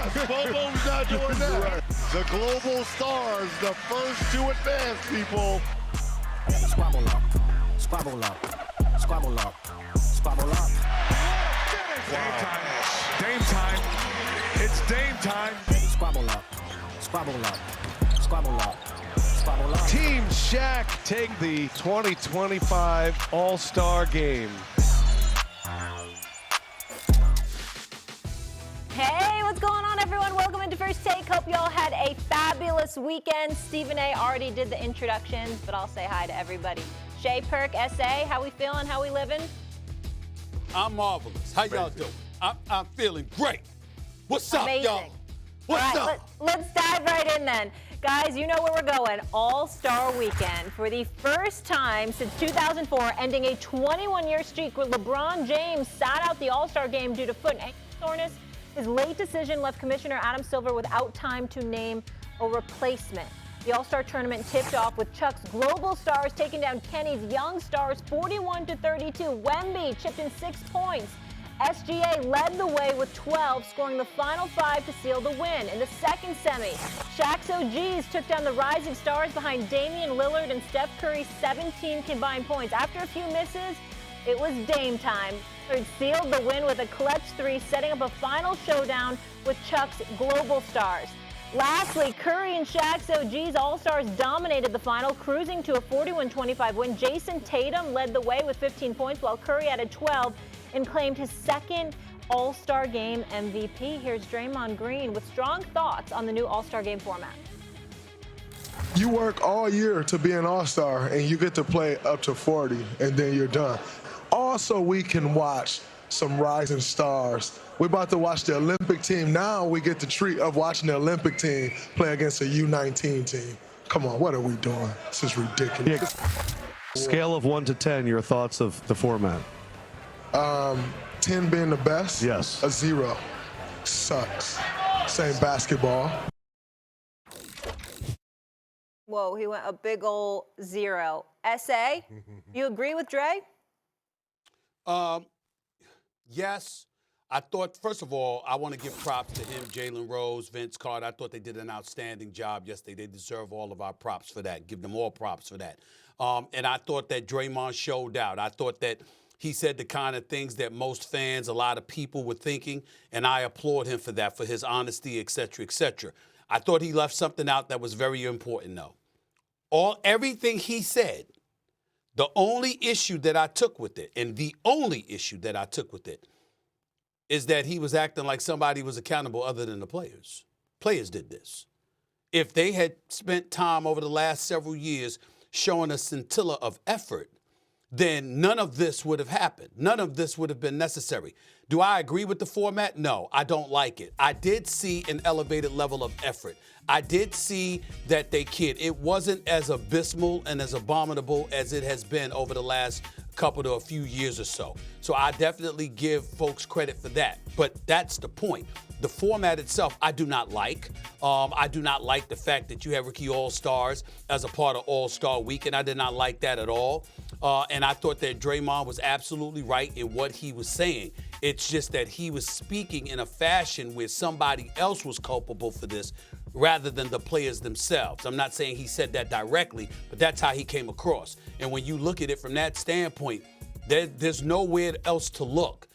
Bobo's not doing that. The global stars, the first to advance, people. Squabble up, squabble up, squabble up, squabble up. Dame time. Dame time. It's Dame time. Squabble up, squabble up, squabble up, squabble up. Team Shaq take the 2025 All-Star Game. Hey, what's going on, everyone? Welcome into First Take. Hope y'all had a fabulous weekend. Stephen A. already did the introductions, but I'll say hi to everybody. Shay, Perk, S.A., how we feeling? How we living? I'm marvelous. How y'all doing? I'm feeling great. What's up, y'all? What's up? Let's dive right in then. Guys, you know where we're going. All-Star Weekend. For the first time since 2004, ending a 21-year streak where LeBron James sat out the All-Star Game due to foot and ankle soreness. His late decision left Commissioner Adam Silver without time to name a replacement. The All-Star Tournament tipped off with Chuck's global stars taking down Kenny's young stars 41-32. Wemby chipped in 6 points. SGA led the way with 12, scoring the final 5 to seal the win. In the second semi, Shaq's OGs took down the rising stars behind Damian Lillard and Steph Curry's 17 combined points. After a few misses, it was Dame time. Lillard sealed the win with a clutch 3, setting up a final showdown with Chuck's global stars. Lastly, Curry and Shaq's OGs All-Stars dominated the final, cruising to a 41-25 win. Jason Tatum led the way with 15 points, while Curry added 12 and claimed his second All-Star Game MVP. Here's Draymond Green with strong thoughts on the new All-Star Game format. You work all year to be an All-Star, and you get to play up to 40, and then you're done. Also, we can watch some rising stars. We're about to watch the Olympic team. Now we get the treat of watching the Olympic team play against a U19 team. Come on, what are we doing? This is ridiculous. Scale of 1 to 10, your thoughts of the format? 10 being the best. Yes. A 0. Sucks. Same basketball. Whoa, he went a big ol' 0. S.A., you agree with Dre? Yes. I thought, first of all, I want to give props to him, Jalen Rose, Vince Carter. I thought they did an outstanding job yesterday. They deserve all of our props for that. Give them all props for that. And I thought that Draymond showed out. I thought that he said the kind of things that most fans, a lot of people were thinking, and I applaud him for that, for his honesty, et cetera, et cetera. I thought he left something out that was very important, though. Everything he said, the only issue that I took with it, and the only issue that I took with it, is that he was acting like somebody was accountable other than the players. Players did this. If they had spent time over the last several years showing a scintilla of effort, then none of this would have happened. None of this would have been necessary. Do I agree with the format? No, I don't like it. I did see an elevated level of effort. I did see that they kid. It wasn't as abysmal and as abominable as it has been over the last couple to a few years or so. So I definitely give folks credit for that. But that's the point. The format itself, I do not like. I do not like the fact that you have Rookie All-Stars as a part of All-Star Weekend. I did not like that at all. And I thought that Draymond was absolutely right in what he was saying. It's just that he was speaking in a fashion where somebody else was culpable for this rather than the players themselves. I'm not saying he said that directly, but that's how he came across. And when you look at it from that standpoint, there's nowhere else to look.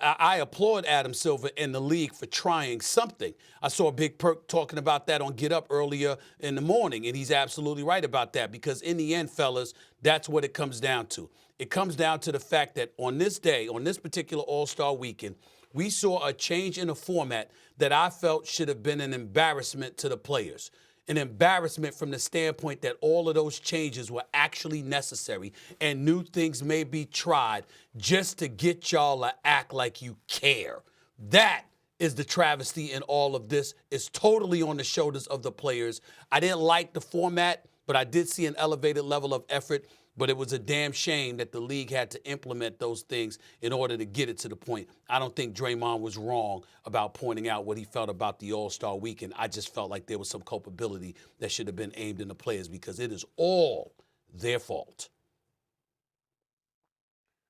I applaud Adam Silver and the league for trying something. I saw Big Perk talking about that on Get Up earlier in the morning, and he's absolutely right about that because in the end, fellas, that's what it comes down to. It comes down to the fact that on this day, on this particular All-Star Weekend, we saw a change in a format that I felt should have been an embarrassment to the players. An embarrassment from the standpoint that all of those changes were actually necessary and new things may be tried just to get y'all to act like you care. That is the travesty in all of this. It's totally on the shoulders of the players. I didn't like the format, but I did see an elevated level of effort. But it was a damn shame that the league had to implement those things in order to get it to the point. I don't think Draymond was wrong about pointing out what he felt about the All-Star Weekend. I just felt like there was some culpability that should have been aimed in the players because it is all their fault.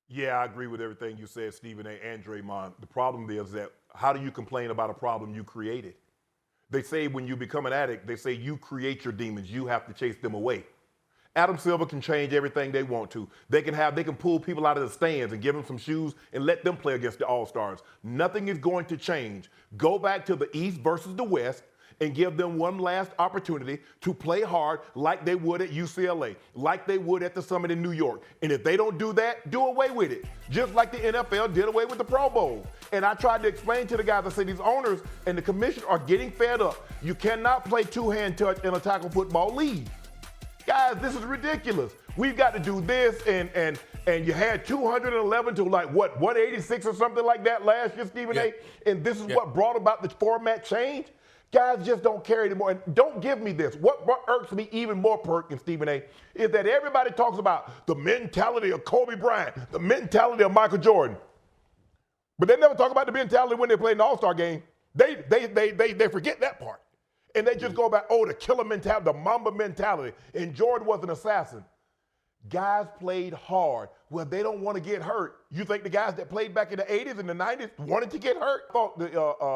Yeah, I agree with everything you said, Stephen A. and Draymond. The problem is that how do you complain about a problem you created? They say when you become an addict, they say you create your demons. You have to chase them away. Adam Silver can change everything they want to. They can pull people out of the stands and give them some shoes and let them play against the All-Stars. Nothing is going to change. Go back to the East versus the West and give them one last opportunity to play hard like they would at UCLA, like they would at the Summit in New York. And if they don't do that, do away with it. Just like the NFL did away with the Pro Bowl. And I tried to explain to the guys, I said these owners and the commission are getting fed up. You cannot play two-hand touch in a tackle football league. Guys, this is ridiculous. We've got to do this, and you had 211 to 186 or something like that last year, Stephen A. And this is what brought about the format change. Guys just don't care anymore. And don't give me this. What irks me even more, Perkins, Stephen A., is that everybody talks about the mentality of Kobe Bryant, the mentality of Michael Jordan. But they never talk about the mentality when they play in the All-Star game. They forget that part. And they just go about, the killer mentality, the Mamba mentality. And Jordan was an assassin. Guys played hard. Well, they don't want to get hurt. You think the guys that played back in the 80s and the 90s wanted to get hurt? I thought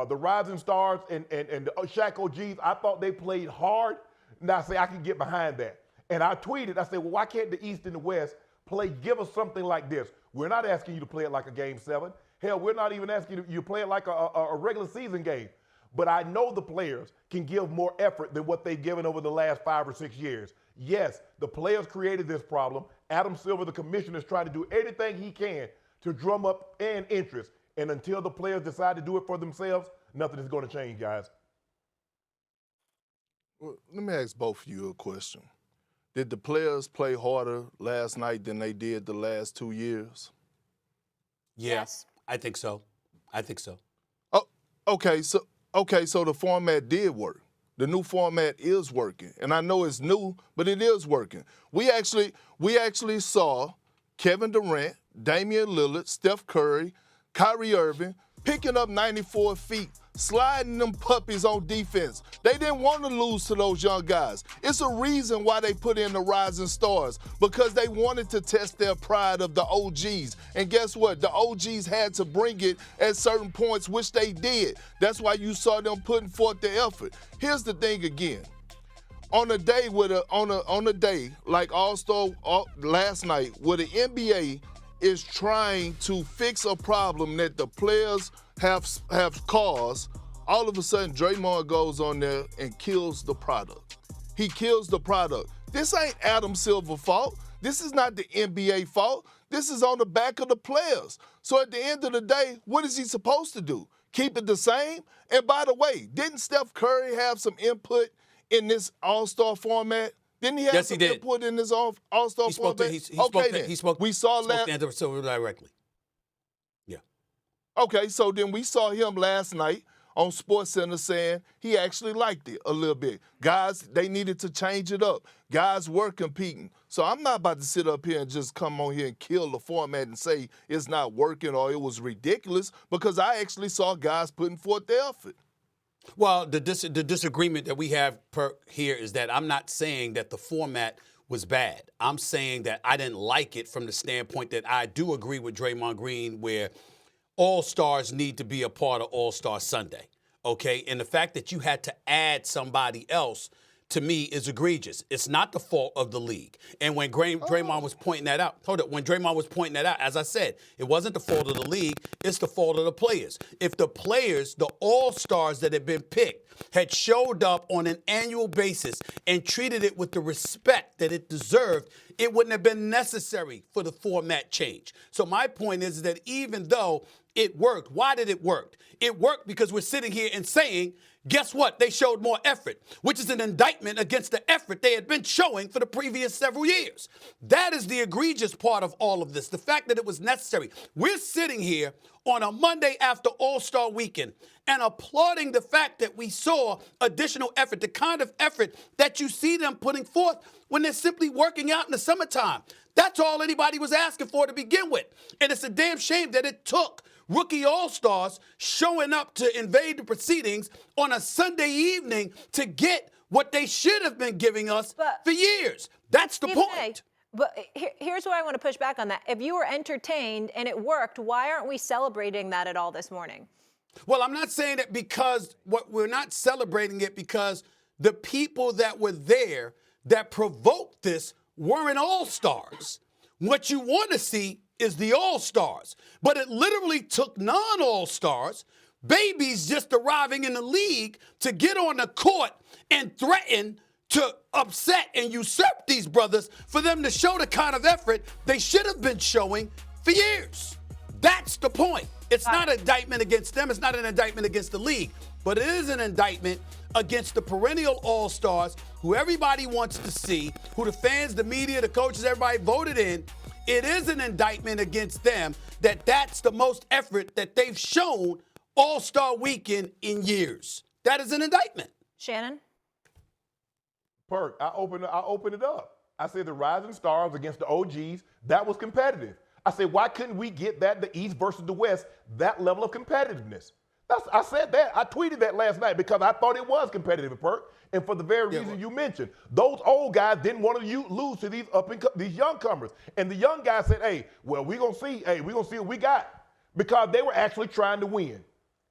the Rising Stars and the Shaq OGs, I thought they played hard. Now I say I can get behind that. And I tweeted, I said, well, why can't the East and the West give us something like this? We're not asking you to play it like a Game 7. Hell, we're not even asking you to play it like a regular season game. But I know the players can give more effort than what they've given over the last 5 or 6 years. Yes, the players created this problem. Adam Silver, the commissioner, is trying to do anything he can to drum up fan interest. And until the players decide to do it for themselves, nothing is going to change, guys. Well, let me ask both of you a question. Did the players play harder last night than they did the last 2 years? Yes, I think so. I think so. Oh, okay, so the format did work. The new format is working. And I know it's new, but it is working. We actually saw Kevin Durant, Damian Lillard, Steph Curry, Kyrie Irving picking up 94 feet, sliding them puppies on defense. They didn't want to lose to those young guys. It's a reason why they put in the Rising Stars, because they wanted to test their pride of the OGs. And guess what? The OGs had to bring it at certain points, which they did. That's why you saw them putting forth the effort. Here's the thing again. On a day like All-Star last night, where the NBA is trying to fix a problem that the players have caused, all of a sudden Draymond goes on there and kills the product. He kills the product. This ain't Adam Silver's fault. This is not the NBA fault. This is on the back of the players. So at the end of the day, what is he supposed to do? Keep it the same? And by the way, didn't Steph Curry have some input in this All-Star format? Didn't he have some input in this All-Star format? We saw last Silver directly. Yeah. Okay, so then we saw him last night on SportsCenter saying he actually liked it a little bit. Guys, they needed to change it up. Guys were competing. So I'm not about to sit up here and just come on here and kill the format and say it's not working or it was ridiculous, because I actually saw guys putting forth the effort. Well, the disagreement that we have here is that I'm not saying that the format was bad. I'm saying that I didn't like it from the standpoint that I do agree with Draymond Green where All-Stars need to be a part of All-Star Sunday, okay? And the fact that you had to add somebody else, to me, is egregious. It's not the fault of the league. And when Draymond was pointing that out, when Draymond was pointing that out, as I said, it wasn't the fault of the league, it's the fault of the players. If the players, the all-stars that had been picked, had showed up on an annual basis and treated it with the respect that it deserved, it wouldn't have been necessary for the format change. So my point is that even though it worked, why did it work? It worked because we're sitting here and saying, guess what? They showed more effort, which is an indictment against the effort they had been showing for the previous several years. That is the egregious part of all of this, the fact that it was necessary. We're sitting here on a Monday after All-Star Weekend and applauding the fact that we saw additional effort, the kind of effort that you see them putting forth when they're simply working out in the summertime. That's all anybody was asking for to begin with. And it's a damn shame that it took rookie all-stars showing up to invade the proceedings on a Sunday evening to get what they should have been giving us for years. That's the point. But here's where I want to push back on that. If you were entertained and it worked, why aren't we celebrating that at all this morning? Well, I'm not saying it because we're not celebrating it because the people that were there that provoked this weren't all-stars. What you want to see is the all-stars. But it literally took non-all-stars, babies just arriving in the league, to get on the court and threaten to upset and usurp these brothers for them to show the kind of effort they should have been showing for years. That's the point. It's not an indictment against them. It's not an indictment against the league. But it is an indictment against the perennial all-stars who everybody wants to see, who the fans, the media, the coaches, everybody voted in. It is an indictment against them that's the most effort that they've shown All-Star Weekend in years. That is an indictment. Shannon? Perk, I opened it up. I said the rising stars against the OGs, that was competitive. I said, why couldn't we get that, the East versus the West, that level of competitiveness? I said that. I tweeted that last night because I thought it was competitive, Perk. And for the very reason you mentioned, those old guys didn't want to lose to these young comers. And the young guys said, hey, well, we're going to see. Hey, we're going to see what we got. Because they were actually trying to win.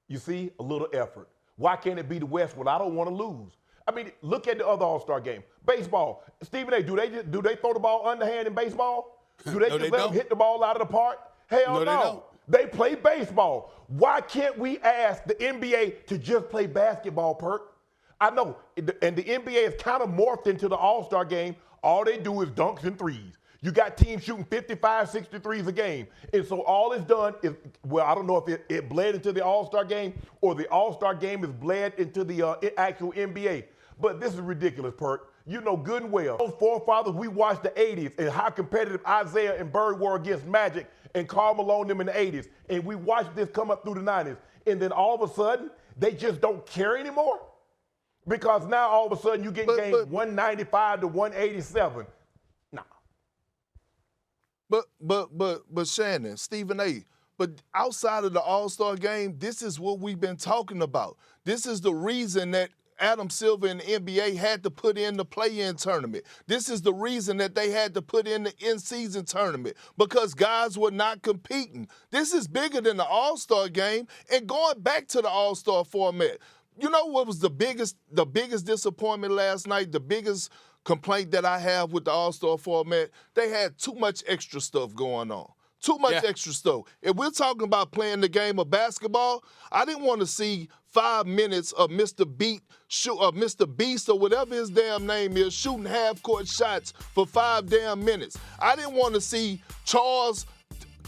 You see, a little effort. Why can't it be the West when I don't want to lose? I mean, look at the other All-Star game. Baseball. Stephen A., do they throw the ball underhand in baseball? Do they just let them hit the ball out of the park? Hell no. They play baseball. Why can't we ask the NBA to just play basketball, Perk? I know, and the NBA has kind of morphed into the All-Star game. All they do is dunks and threes. You got teams shooting 55, 60 threes a game. And so all it's done is, well, I don't know if it bled into the All-Star game or the All-Star game is bled into the actual NBA. But this is ridiculous, Perk. You know good and well. Those forefathers, we watched the 80s and how competitive Isaiah and Bird were against Magic and Karl Malone them in the 80s. And we watched this come up through the 90s. And then all of a sudden, they just don't care anymore. Because now all of a sudden you get games 195 to 187. Nah. But Shannon, Stephen A., but outside of the All-Star game, this is what we've been talking about. This is the reason that Adam Silver and the NBA had to put in the play-in tournament. This is the reason that they had to put in the in-season tournament, because guys were not competing. This is bigger than the All-Star game. And going back to the All-Star format, you know what was the biggest disappointment last night, the biggest complaint that I have with the All-Star format? They had too much extra stuff going on. Too much extra stuff. If we're talking about playing the game of basketball, I didn't want to see 5 minutes of Mr. Beast or whatever his damn name is shooting half-court shots for 5 damn minutes. I didn't want to see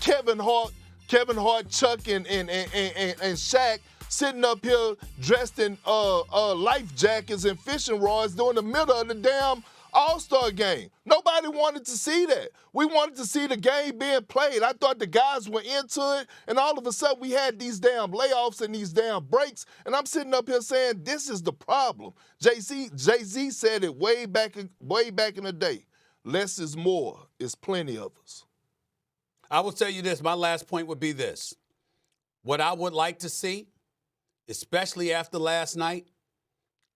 Kevin Hart, Chuck, and Shaq sitting up here dressed in life jackets and fishing rods during the middle of the damn All-Star game. Nobody wanted to see that. We wanted to see the game being played. I thought the guys were into it, and all of a sudden we had these damn layoffs and these damn breaks, and I'm sitting up here saying this is the problem. Jay-Z said it way back in the day. Less is more. It's plenty of us. I will tell you this. My last point would be this. What I would like to see, especially after last night,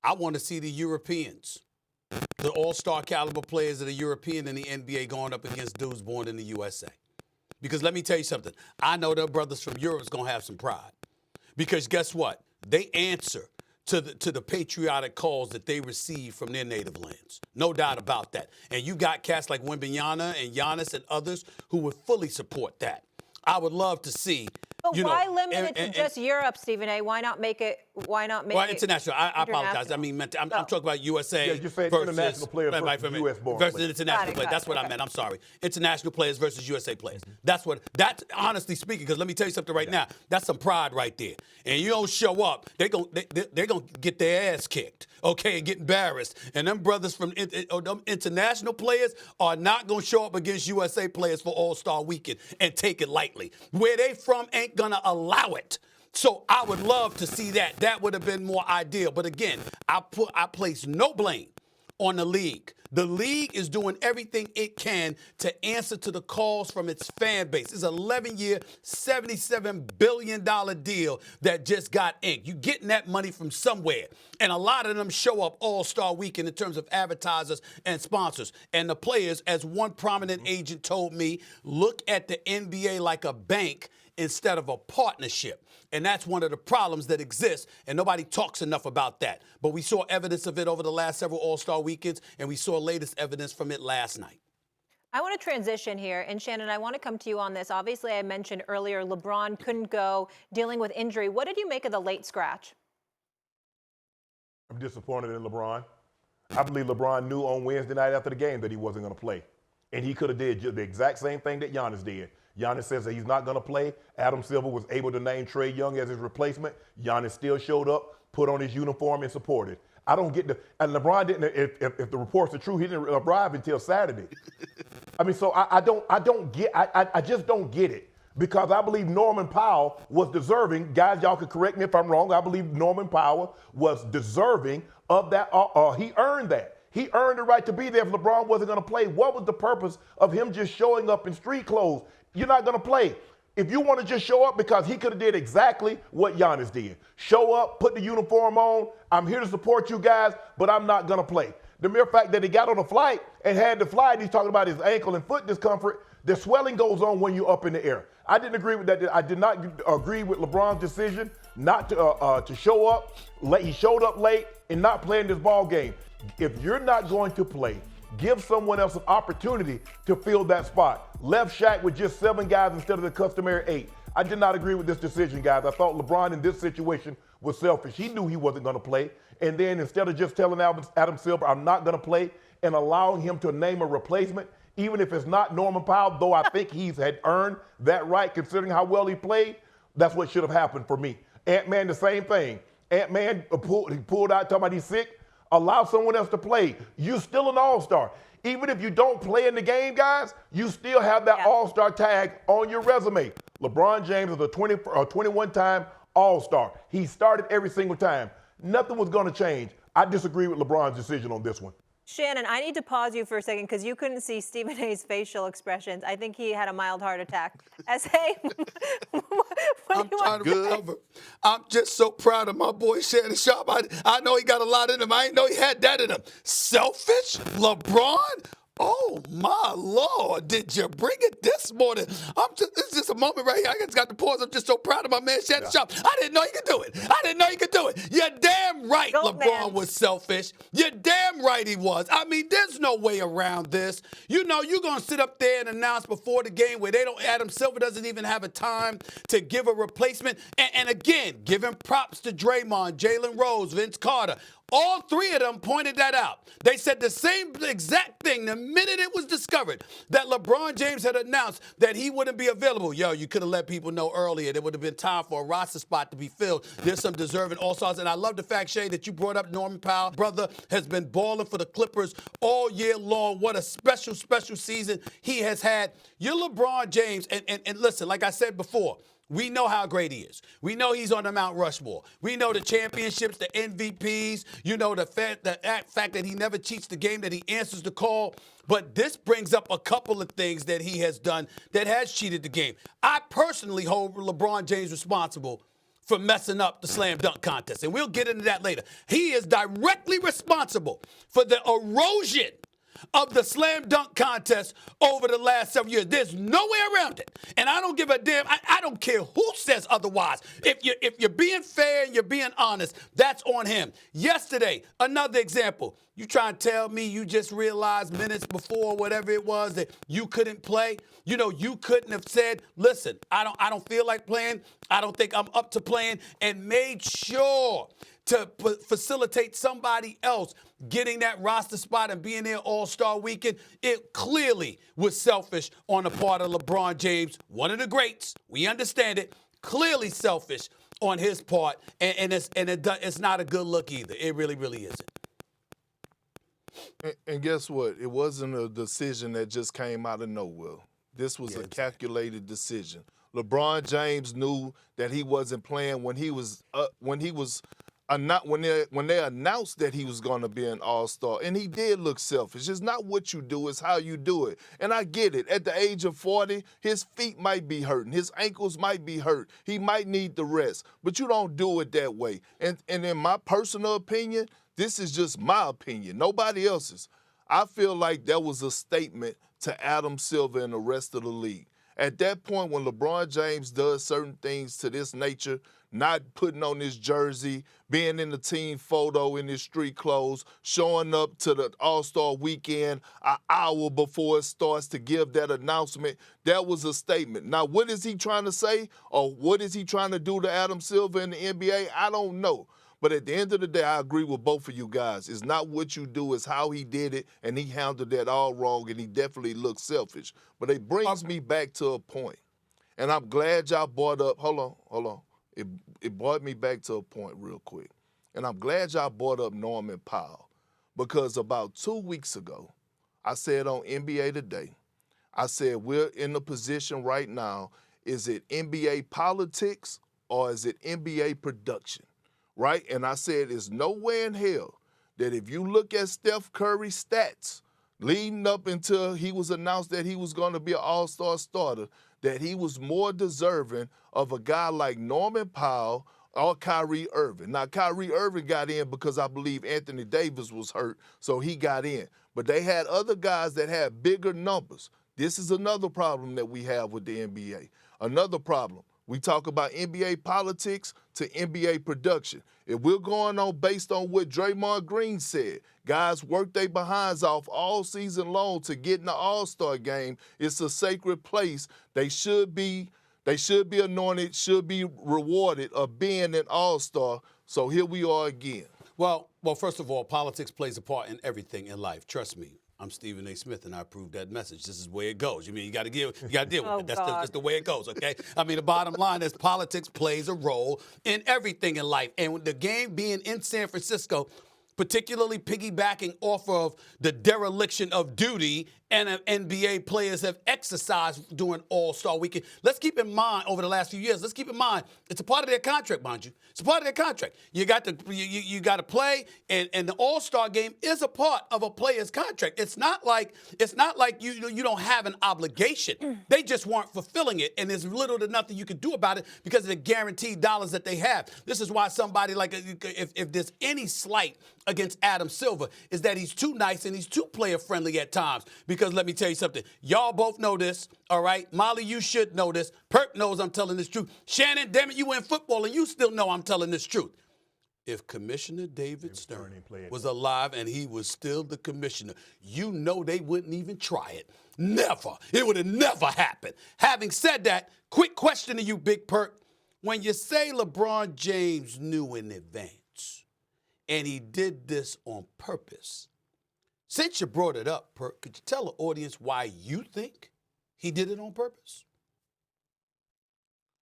I want to see the Europeans, the all-star caliber players of the European and the NBA going up against dudes born in the USA. Because let me tell you something. I know their brothers from Europe is going to have some pride. Because guess what? They answer to the patriotic calls that they receive from their native lands. No doubt about that. And you got cats like Wembanyama and Giannis and others who would fully support that. I would love to see. But why limit it to just Europe, Stephen A? Why not make it? International? I apologize. I mean, I'm talking about USA. Yeah, you're saying versus international players versus U.S. born versus international players. That's what I meant. I'm sorry. International players versus USA players. That's honestly speaking. Because let me tell you something right now. That's some pride right there. And you don't show up, they're gonna get their ass kicked. Okay, and get embarrassed. And them brothers from them international players are not gonna show up against USA players for All-Star Weekend and take it lightly. Where they from ain't gonna allow it. So I would love to see that. That would have been more ideal. But again, I place no blame on the league. The league is doing everything it can to answer to the calls from its fan base. It's an 11-year, $77 billion deal that just got inked. You're getting that money from somewhere. And a lot of them show up All-Star Weekend in terms of advertisers and sponsors. And the players, as one prominent agent told me, look at the NBA like a bank instead of a partnership. And that's one of the problems that exists, and nobody talks enough about that. But we saw evidence of it over the last several All-Star weekends, and we saw latest evidence from it last night. I want to transition here, and Shannon, I want to come to you on this. Obviously, I mentioned earlier LeBron couldn't go, dealing with injury. What did you make of the late scratch? I'm disappointed in LeBron. I believe LeBron knew on Wednesday night after the game that he wasn't going to play. And he could have did the exact same thing that Giannis did. Giannis says that he's not going to play. Adam Silver was able to name Trae Young as his replacement. Giannis still showed up, put on his uniform, and supported. I don't get and LeBron didn't, if the reports are true, he didn't arrive until Saturday. I mean, so I just don't get it. Because I believe Norman Powell was deserving. Guys, y'all could correct me if I'm wrong. I believe Norman Powell was deserving of that. He earned that. He earned the right to be there if LeBron wasn't going to play. What was the purpose of him just showing up in street clothes? You're not going to play. If you want to just show up, because he could have did exactly what Giannis did. Show up, put the uniform on. I'm here to support you guys, but I'm not going to play. The mere fact that he got on a flight and had to fly, and he's talking about his ankle and foot discomfort, the swelling goes on when you're up in the air. I didn't agree with that. I did not agree with LeBron's decision not to show up. He showed up late and not playing this ball game. If you're not going to play, give someone else an opportunity to fill that spot. Left Shaq with just 7 guys instead of the customary 8. I did not agree with this decision, guys. I thought LeBron in this situation was selfish. He knew he wasn't going to play. And then instead of just telling Adam Silver, I'm not going to play, and allowing him to name a replacement, even if it's not Norman Powell, though I think he's had earned that right considering how well he played, that's what should have happened for me. Ant-Man, the same thing. Ant-Man pulled out, talking about he's sick. Allow someone else to play. You're still an all-star. Even if you don't play in the game, guys, you still have that all-star tag on your resume. LeBron James is a 21-time all-star. He started every single time. Nothing was going to change. I disagree with LeBron's decision on this one. Shannon, I need to pause you for a second because you couldn't see Stephen A's facial expressions. I think he had a mild heart attack. S.A., I'm trying to recover. I'm just so proud of my boy Shannon Sharpe. I know he got a lot in him. I didn't know he had that in him. Selfish? LeBron? Oh, my Lord, did you bring it this morning? It's just a moment right here. I just got to pause. I'm just so proud of my man, Shannon Sharpe. I didn't know he could do it. I didn't know he could do it. You're damn right LeBron was selfish. You're damn right he was. I mean, there's no way around this. You know, you're going to sit up there and announce before the game where Adam Silver doesn't even have a time to give a replacement. And again, giving props to Draymond, Jalen Rose, Vince Carter. All 3 of them pointed that out. They said the same exact thing the minute it was discovered that LeBron James had announced that he wouldn't be available. Yo, you could have let people know earlier. There would have been time for a roster spot to be filled. There's some deserving all-stars. And I love the fact, Shay, that you brought up Norman Powell. Brother has been balling for the Clippers all year long. What a special, special season he has had. You're LeBron James. And listen, like I said before, we know how great he is. We know he's on the Mount Rushmore. We know the championships, the MVPs. You know the fact that he never cheats the game, that he answers the call. But this brings up a couple of things that he has done that has cheated the game. I personally hold LeBron James responsible for messing up the slam dunk contest. And we'll get into that later. He is directly responsible for the erosion of the slam dunk contest over the last several years. There's no way around it. And I don't give a damn. I don't care who says otherwise. If you're being fair and you're being honest, that's on him. Yesterday, another example. You trying to tell me you just realized minutes before, whatever it was, that you couldn't play? You know, you couldn't have said, listen, I don't feel like playing. I don't think I'm up to playing, and made sure to facilitate somebody else getting that roster spot and being there all-star weekend. It clearly was selfish on the part of LeBron James, one of the greats. We understand it. Clearly selfish on his part, and it's not a good look either. It really, really isn't. And guess what? It wasn't a decision that just came out of nowhere. This was a calculated decision. LeBron James knew that he wasn't playing when they announced that he was going to be an all-star. And he did look selfish. It's not what you do, it's how you do it. And I get it. At the age of 40, his feet might be hurting. His ankles might be hurt. He might need the rest. But you don't do it that way. And in my personal opinion, this is just my opinion, nobody else's. I feel like that was a statement to Adam Silver and the rest of the league. At that point, when LeBron James does certain things to this nature, not putting on his jersey, being in the team photo in his street clothes, showing up to the All-Star weekend an hour before it starts to give that announcement, that was a statement. Now, what is he trying to say, or what is he trying to do to Adam Silver in the NBA? I don't know. But at the end of the day, I agree with both of you guys. It's not what you do, it's how he did it, and he handled that all wrong, and he definitely looked selfish. But it brings me back to a point, and I'm glad y'all brought up, hold on. It brought me back to a point real quick. And I'm glad y'all brought up Norman Powell, because about 2 weeks ago, I said on NBA Today, I said we're in a position right now, is it NBA politics or is it NBA production? Right? And I said, there's no way in hell that if you look at Steph Curry's stats leading up until he was announced that he was going to be an all-star starter, that he was more deserving of a guy like Norman Powell or Kyrie Irving. Now, Kyrie Irving got in because I believe Anthony Davis was hurt, so he got in. But they had other guys that had bigger numbers. This is another problem that we have with the NBA. Another problem. We talk about NBA politics to NBA production. If we're going on based on what Draymond Green said, guys work their behinds off all season long to get in the All-Star game. It's a sacred place. They should be anointed, should be rewarded of being an All-Star. So here we are again. Well, first of all, politics plays a part in everything in life. Trust me. I'm Stephen A. Smith, and I approve that message. This is the way it goes. You mean you got to deal with it. That's the way it goes, okay? I mean, the bottom line is politics plays a role in everything in life. And with the game being in San Francisco, particularly piggybacking off of the dereliction of duty NBA players have exercised during All-Star Weekend. Let's keep in mind, over the last few years, it's a part of their contract, mind you. It's a part of their contract. You got to play, and the All-Star game is a part of a player's contract. It's not like you don't have an obligation. They just weren't fulfilling it, and there's little to nothing you can do about it because of the guaranteed dollars that they have. This is why somebody like, if there's any slight against Adam Silver, is that he's too nice and he's too player-friendly at times. Because let me tell you something. Y'all both know this, all right? Molly, you should know this. Perk knows I'm telling this truth. Shannon, damn it, you in football and you still know I'm telling this truth. If Commissioner David Stern was alive and he was still the commissioner, you know they wouldn't even try it. Never. It would have never happened. Having said that, quick question to you, Big Perk. When you say LeBron James knew in advance and he did this on purpose, since you brought it up, Perk, could you tell the audience why you think he did it on purpose?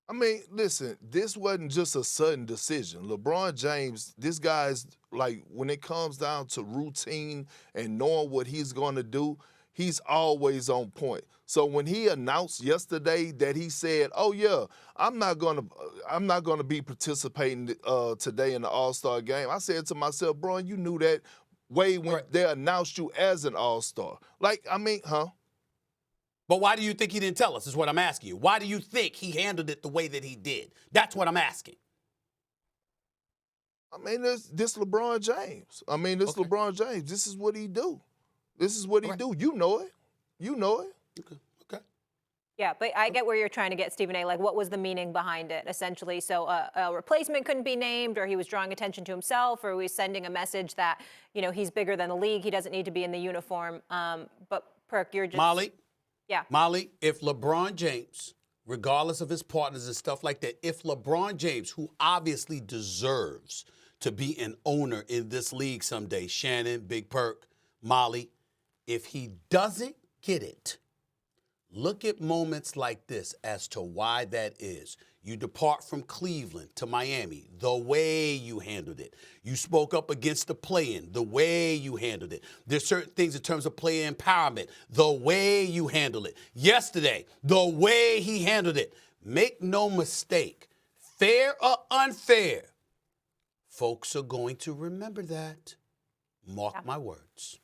I mean, listen, this wasn't just a sudden decision. LeBron James, this guy's like, when it comes down to routine and knowing what he's going to do, he's always on point. So when he announced yesterday that he said, "Oh yeah, I'm not gonna be participating today in the All-Star game," I said to myself, "Bro, you knew that way when they announced you as an All-Star." Like, I mean, huh? But why do you think he didn't tell us is what I'm asking you. Why do you think he handled it the way that he did? That's what I'm asking. I mean, this LeBron James. LeBron James. This is what he do. This is what he do. You know it. You know it. Okay. Yeah, but I get where you're trying to get, Stephen A. Like, what was the meaning behind it, essentially? So a replacement couldn't be named, or he was drawing attention to himself, or he was sending a message that, you know, he's bigger than the league. He doesn't need to be in the uniform. But, Perk, you're just... Molly? Yeah. Molly, if LeBron James, regardless of his partners and stuff like that, if LeBron James, who obviously deserves to be an owner in this league someday, Shannon, Big Perk, Molly, if he doesn't get it, look at moments like this as to why that is. You depart from Cleveland to Miami, the way you handled it. You spoke up against the play-in, the way you handled it. There's certain things in terms of player empowerment, the way you handled it. Yesterday, the way he handled it. Make no mistake, fair or unfair, folks are going to remember that. Mark my words.